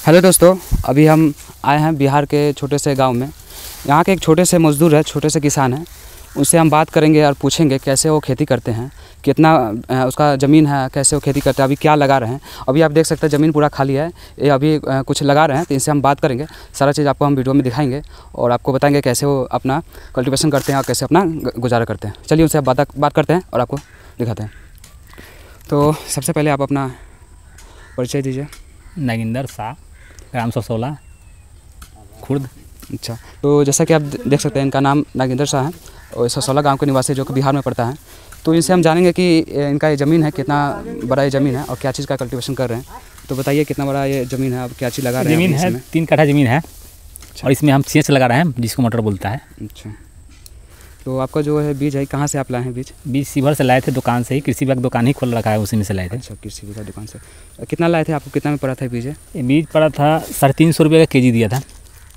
Hello दोस्तों, अभी हम आए हैं बिहार के छोटे से गांव में। यहाँ के एक छोटे से मजदूर है, छोटे से किसान हैं। उनसे हम बात करेंगे और पूछेंगे कैसे वो खेती करते हैं, कितना उसका ज़मीन है, कैसे वो खेती करते हैं, अभी क्या लगा रहे हैं। अभी आप देख सकते हैं ज़मीन पूरा खाली है, ये अभी कुछ लगा रहे हैं। तो इनसे हम बात करेंगे, सारा चीज़ आपको हम वीडियो में दिखाएंगे और आपको बताएंगे कैसे वो अपना कल्टीवेशन करते हैं और कैसे अपना गुजारा करते हैं। चलिए उनसे बात करते हैं और आपको दिखाते हैं। तो सबसे पहले आप अपना परिचय दीजिए। नागेंद्र शाह, ग्राम ससोला, खुर्द। अच्छा, तो जैसा कि आप देख सकते हैं इनका नाम नागेंद्र शाह है और ससोला गांव के निवासी जो कि बिहार में पड़ता है। तो इनसे हम जानेंगे कि इनका ये ज़मीन है, कितना बड़ा ये ज़मीन है और क्या चीज़ का कल्टीवेशन कर रहे हैं। तो बताइए कितना बड़ा ये ज़मीन है, अब क्या चीज़ लगा रहे हैं? ज़मीन है 3 कट्ठा ज़मीन है। अच्छा। और इसमें हम सेंच लगा रहे हैं, जिसको मटर बोलता है। अच्छा, तो आपका जो है बीज है, कहाँ से आप लाए हैं बीज? बीज शिवहर से लाए थे, दुकान से ही। कृषि विभाग दुकान ही खोल रखा है, उसी में से लाए थे। अच्छा, कृषि विभाग दुकान से। कितना लाए थे, आपको कितना में पड़ा था बीज? ये बीज पड़ा था 350 रुपये का केजी दिया था।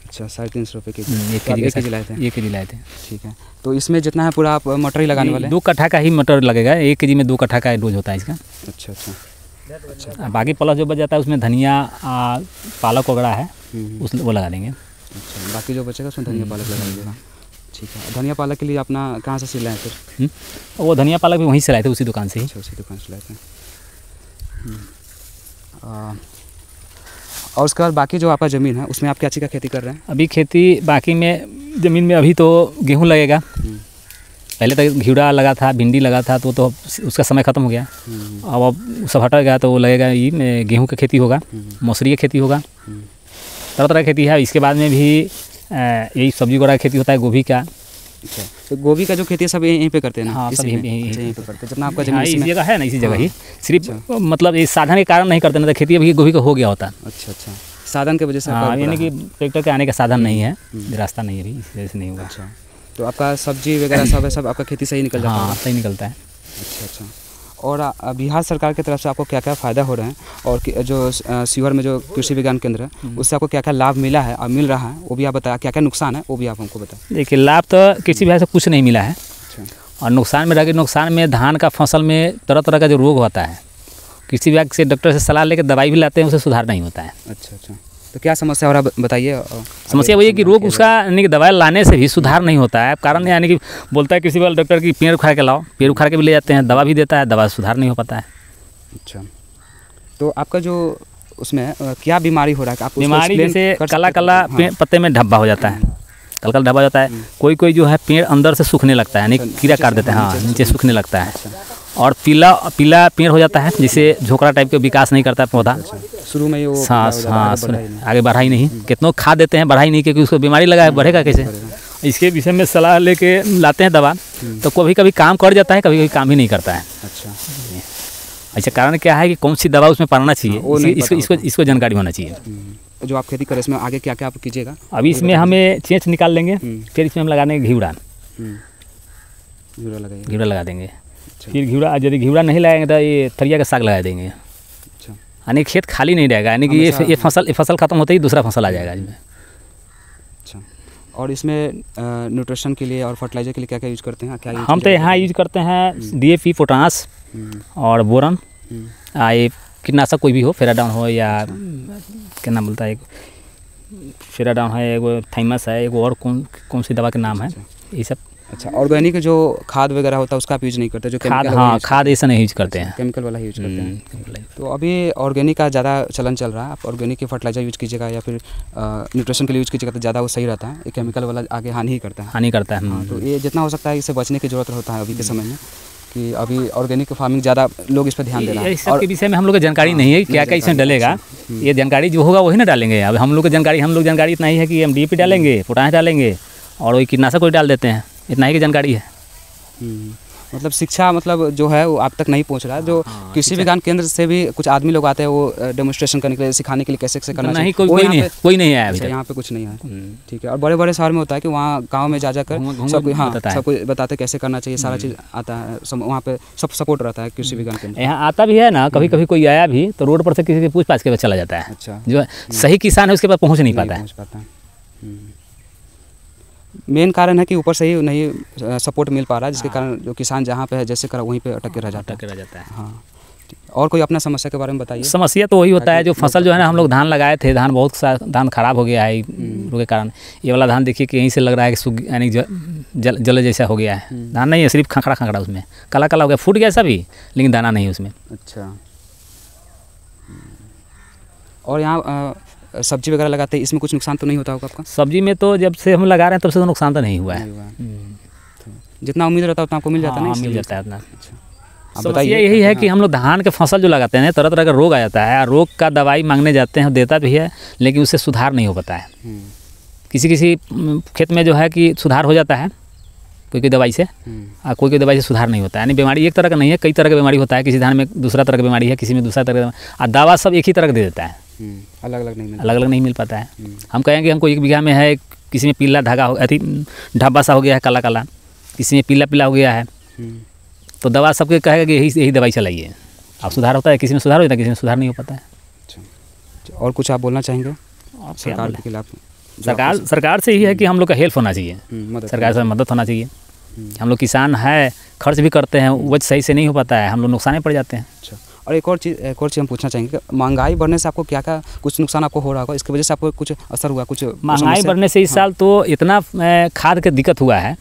अच्छा, 350 रुपये के जी। 1 केजी लाए थे। 1 केजी लाए थे। ठीक है, तो इसमें जितना है पूरा आप मटर ही लगाने वाले हैं? 2 कट्ठा का ही मटर लगेगा। 1 केजी में 2 कट्ठा का डोज होता है इसका। अच्छा अच्छा अच्छा, बाकी प्लस जो बच जाता है उसमें धनिया, पालक वगैरह है, वो लगा देंगे। अच्छा, बाकी जो बचेगा उसमें धनिया पालक लगा दीजिएगा। ठीक है, धनिया पालक के लिए अपना कहाँ से सिलाए फिर? वो धनिया पालक भी वहीं से लाए थे, उसी दुकान से ही। अच्छा, उसी दुकान से लाए थे। और उसके बाद बाकी जो आपका ज़मीन है उसमें आप क्या चीज़ का खेती कर रहे हैं? अभी खेती बाकी में ज़मीन में अभी तो गेहूँ लगेगा। पहले तो घिउरा लगा था, भिंडी लगा था, तो उसका समय ख़त्म हो गया। अब सब हटा गया, तो वो लगेगा ये गेहूँ की खेती होगा, मौसरी की खेती होगा, तरह तरह की खेती है। इसके बाद में भी यही सब्जी वगैरह की खेती होता है, गोभी का। अच्छा, तो गोभी का जो खेती है सब यहीं पे करते हैं ना? हाँ, सब यहीं पे करते हैं। जितना आपका ज़मीन इसी जगह है ना, इसी जगह ही। सिर्फ अच्छा। मतलब इस साधन के कारण नहीं करते ना, तो खेती अभी गोभी का हो गया होता। अच्छा अच्छा, साधन की वजह से? हाँ, यानी कि ट्रैक्टर के आने का साधन नहीं है, रास्ता नहीं है अभी, इस वजह से नहीं हुआ। अच्छा, तो आपका सब्जी वगैरह सब है, सब आपका खेती सही निकल जाता है? हाँ, सही निकलता है। अच्छा अच्छा, और बिहार सरकार की तरफ से आपको क्या क्या फ़ायदा हो रहे हैं, और जो शिवहर में जो कृषि विज्ञान केंद्र है उससे आपको क्या क्या लाभ मिला है और मिल रहा है, वो भी आप बताएं। क्या क्या नुकसान है वो भी आप हमको बताएं। देखिए, लाभ तो कृषि विभाग से कुछ नहीं मिला है। अच्छा। और नुकसान में रह गए, नुकसान में धान का फसल में तरह तरह का जो रोग होता है, कृषि विभाग से डॉक्टर से सलाह लेकर दवाई भी लाते हैं, उसे सुधार नहीं होता है। अच्छा अच्छा, तो क्या समस्या हो रहा है बताइए। समस्या वही है कि रोग उसका यानी कि दवाई लाने से भी सुधार नहीं होता है। कारण यानी कि बोलता है कृषि विभाग डॉक्टर की पेड़ उखाड़ के लाओ, पेड़ उखाड़ के भी ले जाते हैं, दवा भी देता है, दवा सुधार नहीं हो पाता है। अच्छा, तो आपका जो उसमें क्या बीमारी हो रहा है? आप बीमारी जैसे काला काला पत्ते में धब्बा हो जाता है, कल कल धब्बा जाता है। कोई कोई जो है पेड़ अंदर से सूखने लगता है, यानी कीड़ा काट देते हैं। हाँ, नीचे सूखने लगता है। और पीला पीला पेड़ हो जाता है, जिससे झोंकड़ा टाइप का विकास नहीं करता है पौधा। शुरू में वो सांस आगे बढ़ा ही नहीं, कितनों खाद देते हैं, बढ़ा ही नहीं, क्योंकि उसको बीमारी लगा है, बढ़ेगा कैसे? इसके विषय में सलाह लेके लाते हैं दवा, तो कभी कभी काम कर जाता है, कभी कभी काम ही नहीं करता है। अच्छा, अच्छा, कारण क्या है कि कौन सी दवा उसमें पड़ना चाहिए, इसको जानकारी होना चाहिए। जो आप खेती करें इसमें आगे क्या क्या आप कीजिएगा? अभी इसमें हमें चेंच निकाल लेंगे, फिर इसमें हम लगा देंगे घिउरा। घिउरा लगा देंगे। फिर घिउरा, यदि घिउरा नहीं लगाएंगे तो ये थरिया का साग लगा देंगे। अच्छा, यानी खेत खाली नहीं रहेगा, यानी कि ये फसल खत्म होते ही दूसरा फसल आ जाएगा इसमें। अच्छा, और इसमें न्यूट्रिशन के लिए और फर्टिलाइजर के लिए क्या क्या यूज़ करते हैं? क्या हम तो यहाँ यूज करते हैं DAP, पोटास और बोरन। ये कीटनाशक कोई भी हो, फेराडाउन हो या क्या नाम बोलता है, फेराडाउन है, एगो थाइमस है, एगो और कौन सी दवा के नाम है, ये सब। अच्छा, ऑर्गेनिक जो खाद वगैरह होता है उसका आप यूज़ नहीं करते? जो खाद, हाँ, खाद ऐसा नहीं यूज करते हैं, केमिकल वाला यूज करते हैं। तो अभी ऑर्गेनिक का ज़्यादा चलन चल रहा है। आप ऑर्गेनिक के फर्टिलाइजर यूज कीजिएगा या फिर न्यूट्रिशन के लिए यूज कीजिएगा तो ज़्यादा वो सही रहता है। ये केमिकल वाला आगे हानि ही करता है। हाँ, तो ये जितना हो सकता है इससे बचने की ज़रूरत होता है अभी के समय में, कि अभी ऑर्गेनिक फार्मिंग ज़्यादा लोग इस पर ध्यान दे रहे हैं। और इसके विषय में हम लोग को जानकारी नहीं है, क्या क्या इसमें डलेगा। ये जानकारी जो होगा वही ना डालेंगे। अब हम लोग की जानकारी इतना ही है कि हम DAP डालेंगे, पोटास डालेंगे और वही कीटनाशक कोई डाल देते हैं, इतना ही की जानकारी है। मतलब शिक्षा मतलब जो है वो आप तक नहीं पहुंच रहा है। जो कृषि विज्ञान केंद्र से भी कुछ आदमी लोग आते हैं, वो डेमोन्स्ट्रेशन करने के लिए, सिखाने के लिए कैसे कैसे करना चाहिए। कोई नहीं आया अभी तक। यहाँ पे कुछ नहीं है। ठीक है, और बड़े बड़े शहर में होता है कि वहाँ गांव में जा जाकर सबको बताते कैसे करना चाहिए, सारा चीज़ आता है। वहाँ पे सब सपोर्ट रहता है कृषि विज्ञान केंद्र। यहाँ आता भी है ना, कभी कभी कोई आया भी तो रोड पर से किसी से पूछ पाछ के चला जाता है। अच्छा, जो सही किसान है उसके पास पहुँच नहीं पाता है। मेन कारण है कि ऊपर से ही नहीं सपोर्ट मिल पा रहा है, जिसके कारण जो किसान जहाँ पे है जैसे करा वहीं पे अटक के रह जाता है। हाँ, और कोई अपना समस्या के बारे में बताइए। समस्या तो वही होता है, जो फसल जो है ना, हम लोग धान लगाए थे, धान बहुत सा धान खराब हो गया है रोग के कारण। ये वाला धान देखिए कि यहीं से लग रहा है कि यानी जल जैसा हो गया है। धान नहीं है, सिर्फ खंखड़ा उसमें काला काला हो गया, फूट गया सभी, लेकिन दाना नहीं है उसमें। अच्छा, और यहाँ सब्जी वगैरह लगाते हैं, इसमें कुछ नुकसान तो नहीं होता होगा आपका? सब्जी में तो जब से हम लगा रहे हैं तब से तो नुकसान तो नहीं हुआ है। जितना उम्मीद रहता है उतना आपको मिल जाता है? हाँ, मिल जाता है उतना। अच्छा, समस्या यही है कि हम लोग धान के फसल जो लगाते हैं, तरह तरह का रोग आ जाता है, रोग का दवाई मांगने जाते हैं, देता भी है, लेकिन उससे सुधार नहीं हो पाता है। किसी किसी खेत में जो है कि सुधार हो जाता है कोई दवाई से, और कोई दवाई से सुधार नहीं होता है। यानी बीमारी एक तरह का नहीं है, कई तरह की बीमारी होता है। किसी धान में दूसरा तरह की बीमारी है, किसी में दूसरा तरह का, और दवा सब एक ही तरह का दे देता है, अलग अलग नहीं मिल पाता है। हम कहेंगे हमको 1 बीघा में है, किसी में पीला धागा अति ढाबा सा हो गया है, काला काला, किसी में पीला पीला हो गया है, तो दवा सबके कहेगा कि यही दवाई चलाइए, अब सुधार होता है। किसी में सुधार हो जाता है, किसी में सुधार नहीं हो पाता है। अच्छा, और कुछ आप बोलना चाहेंगे सरकार के खिलाफ? सरकार से ही है कि हम लोग का हेल्प होना चाहिए, सरकार से मदद होना चाहिए। हम लोग किसान है, खर्च भी करते हैं, उपज सही से नहीं हो पाता है, हम लोग नुकसान में पड़ जाते हैं। अच्छा, और एक और चीज़ हम पूछना चाहेंगे, महंगाई बढ़ने से आपको क्या क्या कुछ नुकसान आपको हो रहा होगा? इसकी वजह से आपको कुछ असर हुआ? कुछ महंगाई बढ़ने से इस साल तो इतना खाद का दिक्कत हुआ है,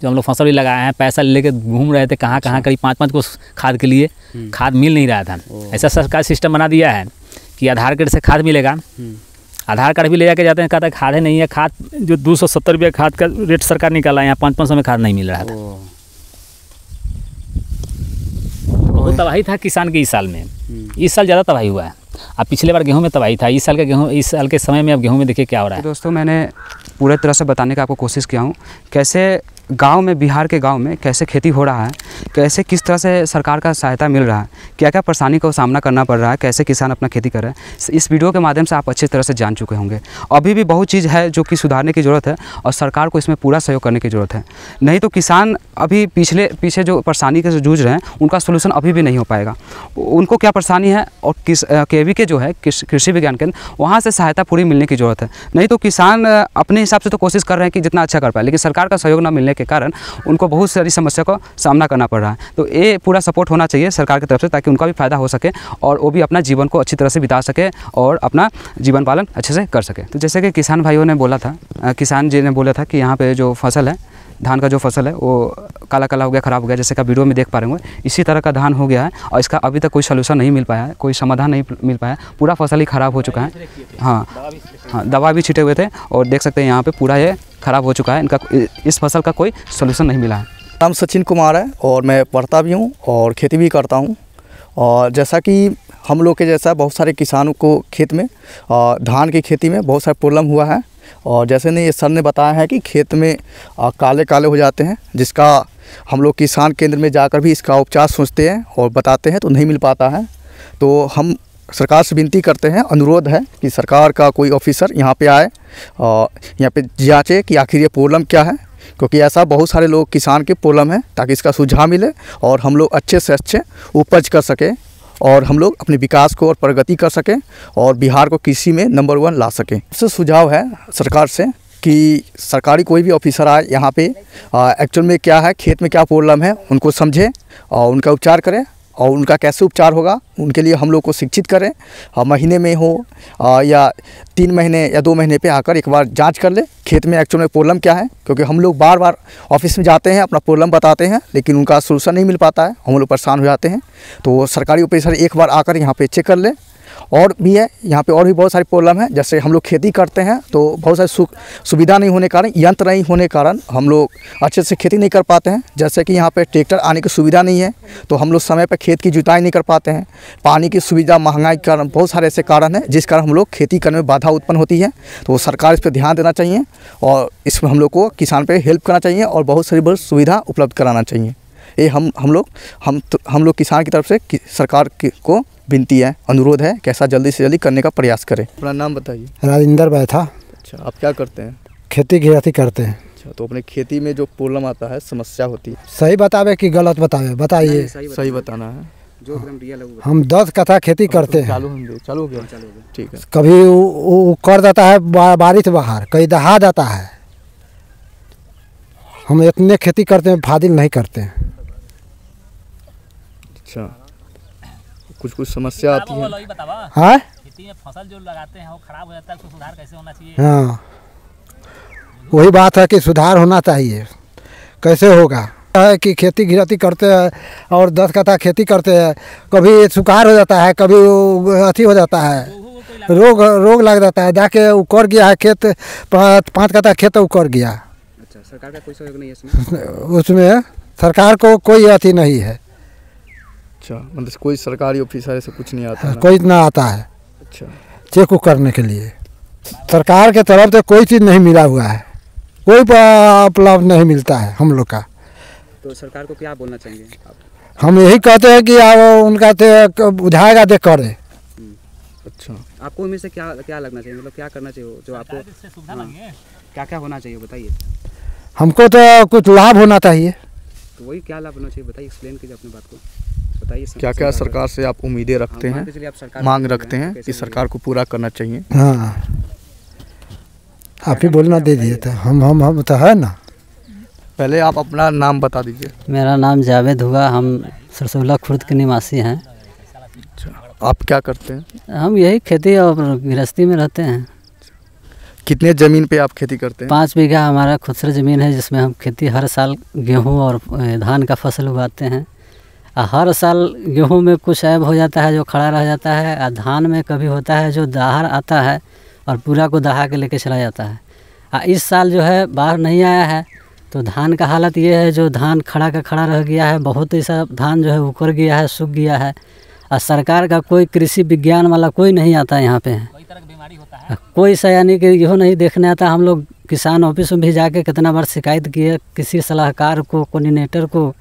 जो हम लोग फसल भी लगाए हैं, पैसा लेके घूम रहे थे कहाँ कहाँ, करीब 5-5 को खाद के लिए खाद मिल नहीं रहा था। ऐसा सरकार सिस्टम बना दिया है कि आधार कार्ड से खाद मिलेगा, आधार कार्ड भी ले जाके जाते हैं, कहता है खाद नहीं है। खाद जो 270 रुपये खाद का रेट सरकार निकाला है, यहाँ 500 में खाद नहीं मिल रहा था। बहुत तबाही था किसान के इस साल में। इस साल ज़्यादा तबाही हुआ है। अब पिछले बार गेहूं में तबाही था, इस साल के समय में अब गेहूं में देखिए क्या हो रहा है। तो दोस्तों, मैंने पूरे तरह से बताने का आपको कोशिश किया हूँ कैसे गांव में, बिहार के गांव में कैसे खेती हो रहा है, कैसे किस तरह से सरकार का सहायता मिल रहा है, क्या क्या परेशानी का सामना करना पड़ रहा है, कैसे किसान अपना खेती कर रहे हैं। इस वीडियो के माध्यम से आप अच्छी तरह से जान चुके होंगे। अभी भी बहुत चीज़ है जो कि सुधारने की ज़रूरत है और सरकार को इसमें पूरा सहयोग करने की ज़रूरत है। नहीं तो किसान अभी पीछे जो परेशानी के जूझ रहे हैं, उनका सोल्यूशन अभी भी नहीं हो पाएगा। उनको क्या परेशानी है, और KVK के जो है कृषि विज्ञान केंद्र, वहाँ से सहायता पूरी मिलने की ज़रूरत है। नहीं तो किसान अपने हिसाब से तो कोशिश कर रहे हैं कि जितना अच्छा कर पाए, लेकिन सरकार का सहयोग न मिलने के कारण उनको बहुत सारी समस्या का सामना करना पड़ रहा है। तो ये पूरा सपोर्ट होना चाहिए सरकार की तरफ से, ताकि उनका भी फ़ायदा हो सके और वो भी अपना जीवन को अच्छी तरह से बिता सके और अपना जीवन पालन अच्छे से कर सके। तो जैसे कि किसान भाइयों ने बोला था, किसान जी ने बोला था कि यहाँ पे जो फसल है, धान का जो फसल है वो काला काला हो गया, ख़राब हो गया, जैसे कि वीडियो में देख पा रहे होंगे। इसी तरह का धान हो गया है और इसका अभी तक कोई सलूशन नहीं मिल पाया है, कोई समाधान नहीं मिल पाया, पूरा फसल ही ख़राब हो चुका है। हाँ, दवा भी छिटे हुए थे और देख सकते हैं यहाँ पे पूरा ये ख़राब हो चुका है। इनका इस फसल का कोई सलूशन नहीं मिला है। नाम सचिन कुमार है और मैं पढ़ता भी हूँ और खेती भी करता हूँ। और जैसा कि हम लोग के जैसा बहुत सारे किसानों को खेत में धान की खेती में बहुत सारा प्रॉब्लम हुआ है। और जैसे ने ये सर ने बताया है कि खेत में काले काले हो जाते हैं, जिसका हम लोग किसान केंद्र में जाकर भी इसका उपचार सोचते हैं और बताते हैं तो नहीं मिल पाता है। तो हम सरकार से विनती करते हैं, अनुरोध है कि सरकार का कोई ऑफिसर यहाँ पे आए और यहाँ पे जांचे कि आखिर ये प्रॉब्लम क्या है, क्योंकि ऐसा बहुत सारे लोग किसान के प्रॉब्लम है, ताकि इसका सुझाव मिले और हम लोग अच्छे से अच्छे उपज कर सकें और हम लोग अपने विकास को और प्रगति कर सकें और बिहार को कृषि में नंबर 1 ला सकें। इससे सुझाव है सरकार से कि सरकारी कोई भी ऑफिसर आए यहाँ पे, एक्चुअल में क्या है, खेत में क्या प्रॉब्लम है, उनको समझे और उनका उपचार करें। और उनका कैसे उपचार होगा उनके लिए हम लोग को शिक्षित करें। महीने में हो या 3 महीने या 2 महीने पे आकर एक बार जांच कर ले खेत में एक्चुअल में प्रॉब्लम क्या है, क्योंकि हम लोग बार बार ऑफिस में जाते हैं, अपना प्रॉब्लम बताते हैं, लेकिन उनका सोल्यूशन नहीं मिल पाता है, हम लोग परेशान हो जाते हैं। तो सरकारी ऑफिसर एक बार आकर यहाँ पे चेक कर ले। और भी है यहाँ पे और भी बहुत सारी प्रॉब्लम है, जैसे हम लोग खेती करते हैं तो बहुत सारी सुविधा नहीं होने के कारण, यंत्र नहीं होने के कारण हम लोग अच्छे से खेती नहीं कर पाते हैं। जैसे कि यहाँ पे ट्रैक्टर आने की सुविधा नहीं है, तो हम लोग समय पर खेत की जुताई नहीं कर पाते हैं। पानी की सुविधा, महंगाई के कारण, बहुत सारे ऐसे कारण हैं जिस कारण हम लोग खेती करने में बाधा उत्पन्न होती है। तो सरकार इस पर ध्यान देना चाहिए और इसमें हम लोग को किसान पर हेल्प करना चाहिए और बहुत सारी सुविधा उपलब्ध कराना चाहिए। ये हम लोग किसान की तरफ से सरकार को विनती है, अनुरोध है कि ऐसा जल्दी से जल्दी करने का प्रयास करें। अपना नाम बताइए। राजेंद्र बैठा। अच्छा, आप क्या करते हैं? खेती करते हैं। अच्छा, तो अपने खेती में जो प्रॉब्लम आता है, समस्या होती है, सही बतावे कि गलत बतावे? बताइए। सही बताना है। जो एकदम रियल है वो हम 10 कट्ठा खेती करते हैं। चालू हो गया। ठीक है। कभी वो कर देता है बारिश बाहर, कहीं दहा जाता है। हम इतने खेती करते हैं, फाजिल नहीं करते हैं। अच्छा, कुछ समस्या आती है? हाँ खेती में फसल जो लगाते हैं वो खराब हो जाता है, उसको सुधार कैसे होना चाहिए? हाँ, वही बात है कि सुधार होना चाहिए। कैसे होगा है कि खेती गृहस्थी करते हैं और 10 कट्ठा खेती करते हैं, कभी सुखाड़ हो जाता है, कभी अथी हो जाता है, रोग लग जाता है, जाके उकड़ गया है खेत, 5 कट्ठा खेत उकड़ गया। अच्छा, सरकार का कोई सहयोग नहीं है इसमें? उसमें सरकार को कोई अथी नहीं है। अच्छा, मतलब कोई सरकारी ऑफिसर से कुछ नहीं आता? कोई ना आता है अच्छा, चेक करने के लिए। सरकार के तरफ से कोई चीज़ नहीं मिला हुआ है, कोई उपलब्ध नहीं मिलता है हम लोग का। तो सरकार को क्या बोलना चाहेंगे आप? हम यही कहते हैं कि आप उनका बुझाएगा देख करे। अच्छा, आपको इनमें से क्या लगना चाहिए, मतलब क्या करना चाहिए जो आपको क्या क्या होना चाहिए बताइए? हमको तो कुछ लाभ होना चाहिए। तो वही क्या लाभ होना चाहिए बताइए, एक्सप्लेन कीजिए अपनी बात को, बताइए। क्या क्या सरकार से आप उम्मीदें रखते हैं, मांग रखते हैं कि सरकार को पूरा करना चाहिए? हाँ, आप ही बोलना दे दिए तो हम तो है ना। पहले आप अपना नाम बता दीजिए। मेरा नाम जावेद हुआ, हम सरसोला खुर्द के निवासी हैं। अच्छा, आप क्या करते हैं? हम यही खेती और गृहस्थी में रहते हैं। कितने ज़मीन पे आप खेती करते हैं? 5 बीघा हमारा खुदरा ज़मीन है, जिसमें हम खेती हर साल गेहूं और धान का फसल उगाते हैं। हर साल गेहूं में कुछ ऐब हो जाता है जो खड़ा रह जाता है, और धान में कभी होता है जो दाहर आता है और पूरा को दहा के लेके चला जाता है। इस साल जो है बाढ़ नहीं आया है, तो धान का हालत ये है जो धान खड़ा का खड़ा रह गया है। बहुत ऐसा धान जो है उखड़ गया है, सूख गया है, और सरकार का कोई कृषि विज्ञान वाला कोई नहीं आता यहाँ पे। कोई सा यानी कि यहो नहीं देखने आता। हम लोग किसान ऑफिस में भी जाके कितना बार शिकायत किए, किसी सलाहकार को, कोऑर्डिनेटर को,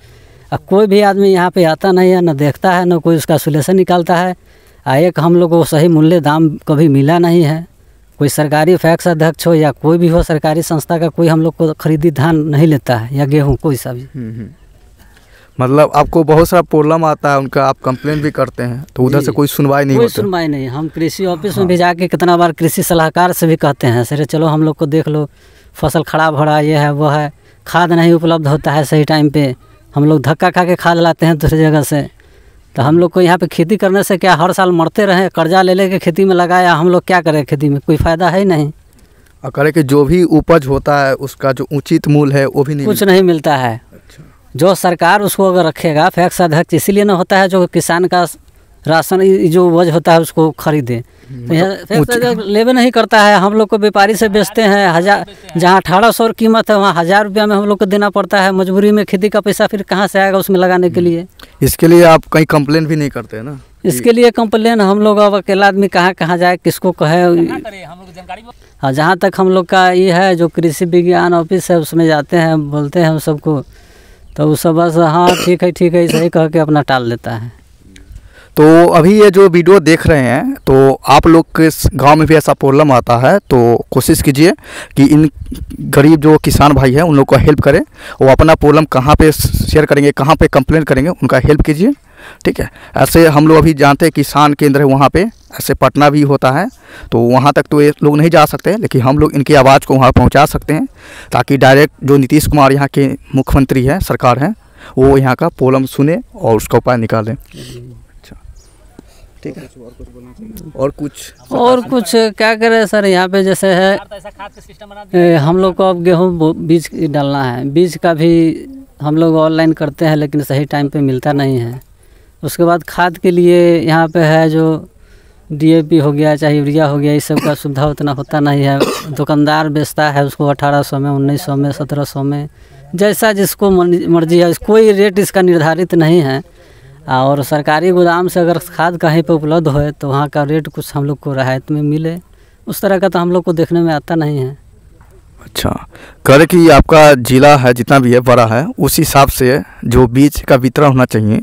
कोई भी आदमी यहाँ पे आता नहीं है, न देखता है, न कोई उसका सोल्यूशन निकालता है। एक हम लोग को सही मूल्य दाम कभी मिला नहीं है। कोई सरकारी फैक्स अध्यक्ष हो या कोई भी हो सरकारी संस्था का, कोई हम लोग को खरीदी धान नहीं लेता है या गेहूँ कोई सा भी। मतलब आपको बहुत सारा प्रॉब्लम आता है उनका, आप कंप्लेन भी करते हैं तो उधर से कोई सुनवाई नहीं होती? कोई सुनवाई नहीं। हम कृषि ऑफिस में भी जाके कितना बार कृषि सलाहकार से भी कहते हैं, सर चलो हम लोग को देख लो, फसल खराब हो रहा है, ये है वो है, खाद नहीं उपलब्ध होता है सही टाइम पे, हम लोग धक्का खा के खाद लाते हैं दूसरी जगह से। तो हम लोग को यहाँ पे खेती करने से क्या हर साल मरते रहे, कर्जा ले लेके खेती में लगाया, हम लोग क्या करें? खेती में कोई फ़ायदा है ही नहीं। और करे कि जो भी उपज होता है उसका जो उचित मूल्य है वो भी नहीं कुछ नहीं मिलता है। अच्छा, जो सरकार उसको अगर रखेगा, फैक्स अध्यक्ष इसीलिए ना होता है जो किसान का राशन जो उपज होता है उसको खरीदे, तो लेवे नहीं करता है। हम लोग को व्यापारी से बेचते हैं, जहाँ 1800 कीमत है वहाँ 1000 रुपया में हम लोग को देना पड़ता है। मजबूरी में खेती का पैसा फिर कहाँ से आएगा उसमें लगाने के लिए? इसके लिए आप कहीं कंप्लेन भी नहीं करते हैं ना? इसके लिए कंप्लेन हम लोग अब अकेला आदमी कहाँ जाए, किसको कहे? हाँ, जहाँ तक हम लोग का ये है जो कृषि विज्ञान ऑफिस है उसमें जाते हैं, बोलते हैं उन सबको, तो वो सब बस हाँ ठीक है ऐसे ही कह के अपना टाल देता है। तो अभी ये जो वीडियो देख रहे हैं, तो आप लोग के गांव में भी ऐसा प्रॉब्लम आता है तो कोशिश कीजिए कि इन गरीब जो किसान भाई हैं उन लोग को हेल्प करें। वो अपना प्रॉब्लम कहाँ पे शेयर करेंगे, कहाँ पे कंप्लेन करेंगे, उनका हेल्प कीजिए, ठीक है। ऐसे हम लोग अभी जानते हैं किसान केंद्र है वहाँ पे, ऐसे पटना भी होता है, तो वहाँ तक तो ये लोग नहीं जा सकते, लेकिन हम लोग इनकी आवाज़ को वहाँ पहुँचा सकते हैं, ताकि डायरेक्ट जो नीतीश कुमार यहाँ के मुख्यमंत्री हैं, सरकार हैं, वो यहाँ का प्रॉब्लम सुने और उसका उपाय निकालें। ठीक है, और कुछ क्या करें सर? यहाँ पे जैसे है हम लोग को अब गेहूँ बीज डालना है, बीज का भी हम लोग ऑनलाइन करते हैं लेकिन सही टाइम पे मिलता नहीं है। उसके बाद खाद के लिए यहाँ पे है जो DAP हो गया चाहे यूरिया हो गया, इस सब का सुविधा उतना होता नहीं है। दुकानदार बेचता है उसको 1800 में, 1900 में, 1700 में, जैसा जिसको मर्जी है, कोई रेट इसका निर्धारित नहीं है। और सरकारी गोदाम से अगर खाद कहीं पे उपलब्ध हो तो वहाँ का रेट कुछ हम लोग को रियायत में मिले, उस तरह का तो हम लोग को देखने में आता नहीं है। अच्छा, करे कि आपका ज़िला है जितना भी है बड़ा है, उस हिसाब से जो बीज का वितरण होना चाहिए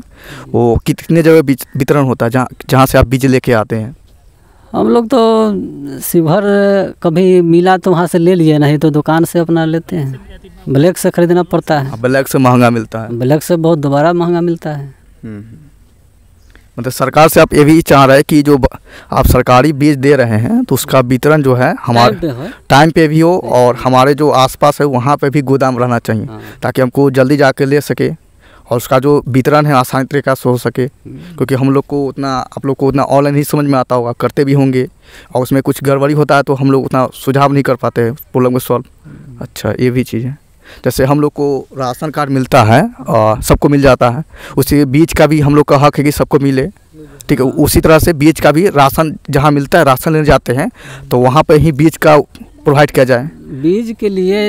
वो कितने जगह बीज वितरण होता है जहाँ से आप बीज लेके आते हैं? हम लोग तो शिवहर कभी मिला तो वहाँ से ले लिए, नहीं तो दुकान से अपना लेते हैं। ब्लैक से ख़रीदना पड़ता है। ब्लैक से महंगा मिलता है? ब्लैक से बहुत दोबारा महंगा मिलता है। मतलब सरकार से आप ये भी चाह रहे हैं कि जो आप सरकारी बीज दे रहे हैं तो उसका वितरण जो है हमारे टाइम पे भी हो और हमारे जो आसपास है वहाँ पे भी गोदाम रहना चाहिए, ताकि हमको जल्दी जाके ले सके और उसका जो वितरण है आसानी तरीक़ा से हो सके। क्योंकि हम लोग को उतना, आप लोग को उतना ऑनलाइन ही समझ में आता होगा, करते भी होंगे, और उसमें कुछ गड़बड़ी होता है तो हम लोग उतना सुझाव नहीं कर पाते प्रॉब्लम को सॉल्व। अच्छा, ये भी चीज़ है। जैसे हम लोग को राशन कार्ड मिलता है और सबको मिल जाता है, उसी बीज का भी हम लोग का हक है कि सबको मिले, ठीक है। उसी तरह से बीज का भी राशन जहाँ मिलता है, राशन लेने जाते हैं तो वहाँ पे ही बीज का प्रोवाइड किया जाए। बीज के लिए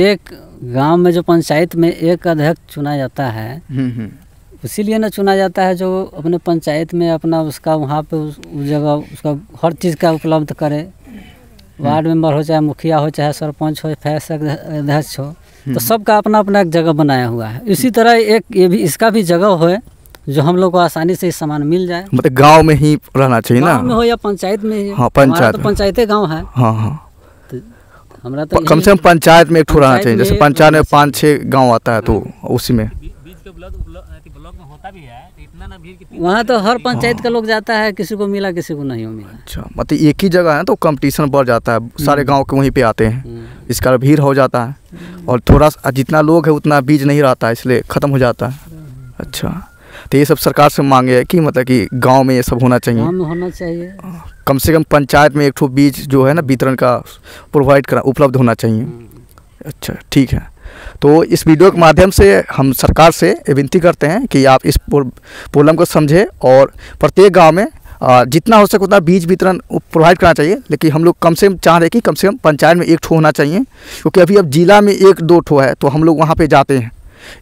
एक गांव में जो पंचायत में एक अध्यक्ष चुना जाता है, इसीलिए ना चुना जाता है जो अपने पंचायत में अपना उसका वहाँ पे उस जगह उसका हर चीज़ का उपलब्ध करे। वार्ड मेंबर हो, चाहे मुखिया हो, चाहे सरपंच हो, फैस अध्यक्ष हो, तो सबका अपना अपना एक जगह बनाया हुआ है। इसी तरह एक ये भी, इसका भी जगह हो जो हम लोग को आसानी से सामान मिल जाए। मतलब गांव में ही रहना चाहिए ना, गांव में हो या पंचायत में ही। हाँ, पंचायत तो पंचायतें गांव है। हाँ हाँ, तो हमरा तो कम से कम पंचायत में एक ठो रहना चाहिए। जैसे पंचायत में 5-6 गांव आता है तो उसी में ब्लॉक में होता भी है तो इतना ना भीड़ की वहाँ तो हर पंचायत का लोग जाता है, किसी को मिला किसी को नहीं मिला। अच्छा, मतलब एक ही जगह है तो कंपटीशन बढ़ जाता है, सारे गांव के वहीं पे आते हैं, इस कारण भीड़ हो जाता है और थोड़ा जितना लोग है उतना बीज नहीं रहता है, इसलिए ख़त्म हो जाता है। अच्छा, तो ये सब सरकार से मांगे है कि मतलब कि गांव में ये सब होना चाहिए, गांव में होना चाहिए। कम से कम पंचायत में एक ठो बीज जो है ना वितरण का प्रोवाइड करा उपलब्ध होना चाहिए। अच्छा, ठीक है। तो इस वीडियो के माध्यम से हम सरकार से विनती करते हैं कि आप इस प्रॉब्लम को समझें और प्रत्येक गांव में जितना हो सके उतना बीज वितरण प्रोवाइड करना चाहिए। लेकिन हम लोग कम से कम चाह रहे हैं कि कम से कम पंचायत में एक ठो होना चाहिए, क्योंकि अभी अब जिला में 1-2 ठो है तो हम लोग वहाँ पे जाते हैं,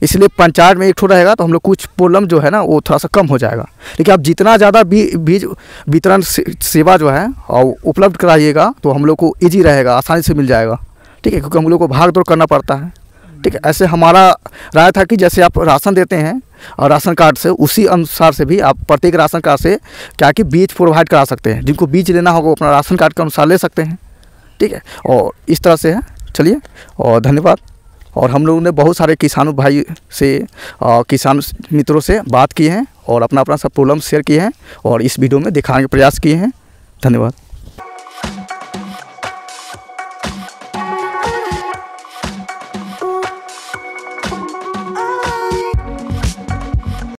इसलिए पंचायत में एक ठो रहेगा तो हम लोग कुछ प्रॉब्लम जो है ना वो थोड़ा सा कम हो जाएगा। लेकिन आप जितना ज़्यादा बीज वितरण सेवा जो है और उपलब्ध कराइएगा तो हम लोग को ईजी रहेगा, आसानी से मिल जाएगा, ठीक है। क्योंकि हम लोग को भाग दौड़ करना पड़ता है, ठीक है। ऐसे हमारा राय था कि जैसे आप राशन देते हैं और राशन कार्ड से, उसी अनुसार से भी आप प्रत्येक राशन कार्ड से क्या कि बीज प्रोवाइड करा सकते हैं। जिनको बीज लेना होगा वो अपना राशन कार्ड के अनुसार ले सकते हैं, ठीक है। और इस तरह से है। चलिए, और धन्यवाद। और हम लोगों ने बहुत सारे किसानों भाई से किसान मित्रों से बात की हैं और अपना अपना सब प्रॉब्लम शेयर किए हैं और इस वीडियो में दिखाने के प्रयास किए हैं। धन्यवाद।